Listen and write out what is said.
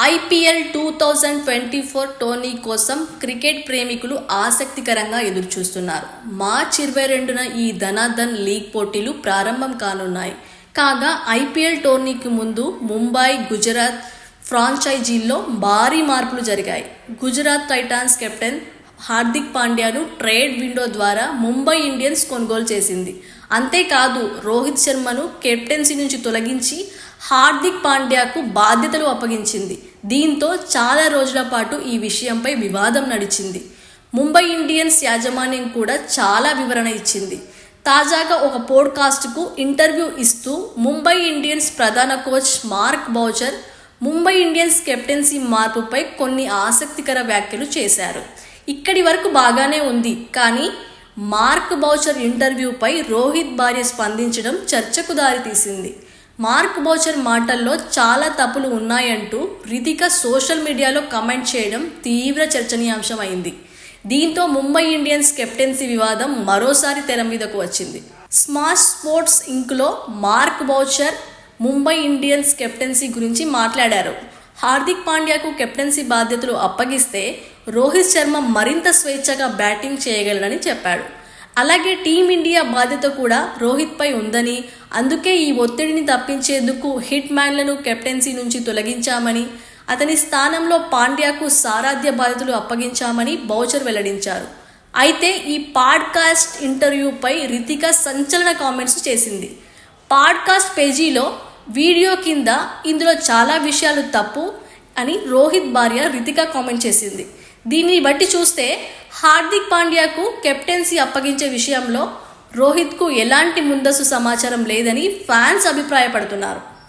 IPL 2024 tourney కోసం cricket ప్రేమికులు ఆసక్తికరంగా ఎదురుచూస్తున్నారు. మార్చి 22న ఈ ధనాధన్ లీగ్ పోటీలు ప్రారంభం కానున్నాయి. కాగా ఐపీఎల్ టోర్నీకి ముందు ముంబై, గుజరాత్ ఫ్రాంచైజీల్లో భారీ మార్పులు జరిగాయి. గుజరాత్ టైటాన్స్ కెప్టెన్ హార్దిక్ పాండ్యాను ట్రేడ్ విండో ద్వారా ముంబై ఇండియన్స్ కొనుగోలు చేసింది. అంతేకాదు రోహిత్ శర్మను కెప్టెన్సీ నుంచి తొలగించి హార్దిక్ పాండ్యాకు బాధ్యతలు అప్పగించింది. దీంతో చాలా రోజుల పాటు ఈ విషయంపై వివాదం నడిచింది. ముంబై ఇండియన్స్ యాజమాన్యం కూడా చాలా వివరణ ఇచ్చింది. తాజాగా ఒక పోడ్కాస్ట్కు ఇంటర్వ్యూ ఇస్తూ ముంబై ఇండియన్స్ ప్రధాన coach mark Boucher Mumbai Indians captaincy మార్పుపై కొన్ని ఆసక్తికర వ్యాఖ్యలు చేశారు. ఇక్కడి వరకు బాగానే ఉంది, కానీ మార్క్ బౌచర్ ఇంటర్వ్యూపై రోహిత్ భార్య స్పందించడం చర్చకు దారితీసింది. మార్క్ బౌచర్ మాటల్లో చాలా తప్పులు ఉన్నాయంటూ రితిక సోషల్ మీడియాలో కామెంట్ చేయడం తీవ్ర చర్చనీయాంశమైంది. దీంతో ముంబై ఇండియన్స్ కెప్టెన్సీ వివాదం మరోసారి తెర మీదకు వచ్చింది. స్మాష్ స్పోర్ట్స్ ఇంక్లో Mark Boucher Mumbai Indians captaincy గురించి మాట్లాడారు. హార్దిక్ పాండ్యాకు కెప్టెన్సీ బాధ్యతలు అప్పగిస్తే రోహిత్ శర్మ మరింత స్వేచ్ఛగా బ్యాటింగ్ చేయగలరని చెప్పాడు. అలాగే టీమిండియా బాధ్యత కూడా రోహిత్పై ఉందని, అందుకే ఈ ఒత్తిడిని తప్పించేందుకు హిట్ మ్యాన్లను కెప్టెన్సీ నుంచి తొలగించామని, అతని స్థానంలో పాండ్యాకు సారథ్య బాధ్యతలు అప్పగించామని బౌచర్ వెల్లడించారు. అయితే ఈ పాడ్కాస్ట్ ఇంటర్వ్యూపై రితిక సంచలన కామెంట్స్ చేసింది. పాడ్కాస్ట్ పేజీలో వీడియో కింద ఇందులో చాలా విషయాలు తప్పు అని రోహిత్ భార్య రితిక కామెంట్ చేసింది. దీన్ని బట్టి చూస్తే హార్దిక్ పాండ్యాకు కెప్టెన్సీ అప్పగించే విషయంలో రోహిత్కు ఎలాంటి ముందస్తు సమాచారం లేదని ఫ్యాన్స్ అభిప్రాయపడుతున్నారు.